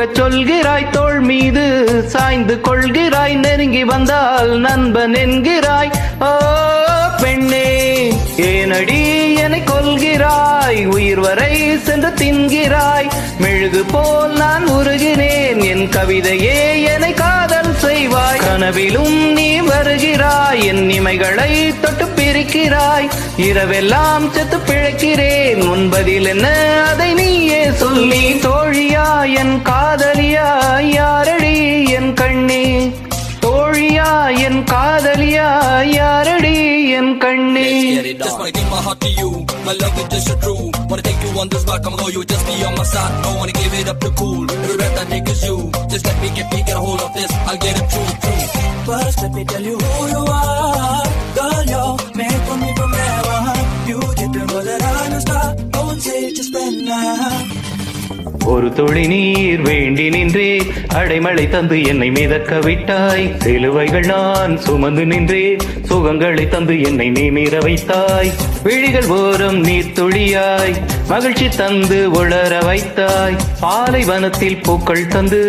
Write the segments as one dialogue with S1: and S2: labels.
S1: தூங்கச் சொல்கிறாய், தோள் மீது சாய்ந்து கொள்கிறாய், நெருங்கி வந்தால் நண்பன் என்கிறாய். ஓ பெண்ணே, ஏனடி என்னை கொள்கிறாய், உயிர் வரை சென்று தின்கிறாய், மெழுகு போல் நான் உருகினேன், என் கவிதையே என்னை காதல் செய்வாய். கனவிலும் நீ வருகிறாய், என் இமைகளை தொட்டு பிரிக்கிறாய், இரவெல்லாம் செத்து பிழைக்கிறேன், உன் பதில் என்ன அதை நீயே சொல்லி. தோழியா என் காதலியா, யாரடி என் கண்ணே, தோழியா என் காதலியா, யாரடி என் கண்ணே.
S2: Just wanna give my heart to you, my love is just so true. Wanna take you on this rock, I'm loyal, just be on my side. Don't wanna give it up to cool, the rest that niggas you. Just let me get a hold of this, I'll get it true. First let me tell you who you are, girl, you're made for me forever. You didn't know that I'm a star, don't say just spend now.
S1: ஒரு துளி நீர் வேண்டி நின்றே அடைமழை தந்து என்னை மிதக்க விட்டாய், சிலுவைகள் நான் சுமந்து நின்றே சுகங்களை தந்து என்னை நீமிர வைத்தாய், விழிகள் ஓரம் நீர் துளியாய் மகிழ்ச்சி தந்து உளர வைத்தாய், பாலைவனத்தில் பூக்கள் தந்து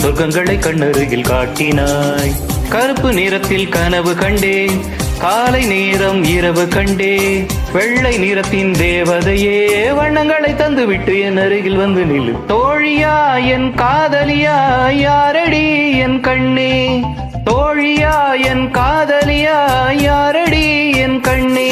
S1: சொர்க்கங்களை கண்ணருகில் காட்டினாய், கருப்பு நிறத்தில் கனவு கண்டேன், காலை நேரம் இரவு கண்டே, வெள்ளை நிறத்தின் தேவதையே வண்ணங்களை தந்து விட்டு என் அருகில் வந்து நில்லு. தோழியா என் காதலியா, யாரடி என் கண்ணே, தோழியா என் காதலியா, யாரடி என் கண்ணே.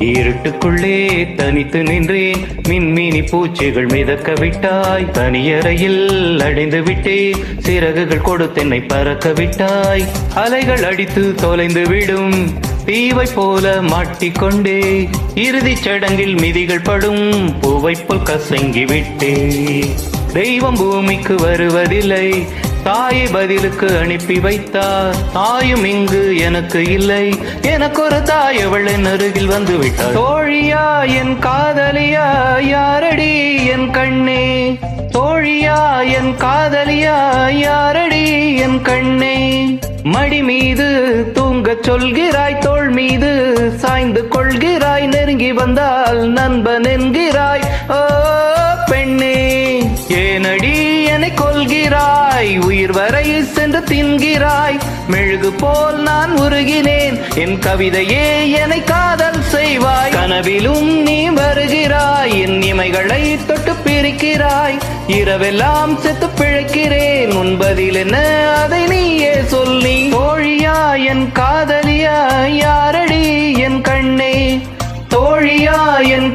S1: இருட்டுக்குள்ளே தனித்து நின்றேன், மின்மினி பூச்சிகள் மிதக்க விட்டாய், தனியறையில் அடைந்து விட்டேன், சிறகுகள் கொடுத்தென்னை பறக்க விட்டாய், அலைகள் அடித்து தொலைந்து விடும் தீவை போல மாட்டிக்கொண்டே, இறுதிச் சடங்கில் மிதிகள் படும் பூவை போல் கசங்கி விட்டே. தெய்வம் பூமிக்கு வருவதில்லை, தாயை பதிலுக்கு அனுப்பி வைத்தார், தாயும் இங்கு எனக்கு இல்லை, எனக்கு ஒரு தாய் அவள் என் அருகில் வந்து விட்டார். தோழியா என் காதலியா, யாரடி என் கண்ணே, தோழியா என் காதலியா, யாரடி என் கண்ணே. மடி மீது தூங்கச் சொல்கிறாய், தோள் மீது சாய்ந்து கொள்கிறாய், நெருங்கி வந்தால் நண்பன் என்கிறாய். ஓ பெண்ணே, ஏனடி என்னை கொள்கிறாய், உயிர் வரை சென்று தின்கிறாய், மெழுகு போல் நான் உருகினேன், என் கவிதையே என்னை காதல் செய்வாய். கனவிலும் நீ வருகிறாய், என் இமைகளை தொட்டு பிரிக்கிறாய், இரவெல்லாம் செத்து பிழைக்கிறேன், உன் பதில் என்ன அதை நீயே சொல்லி. தோழியா என் காதலியா, யாரடி என் கண்ணே, தோழியா என்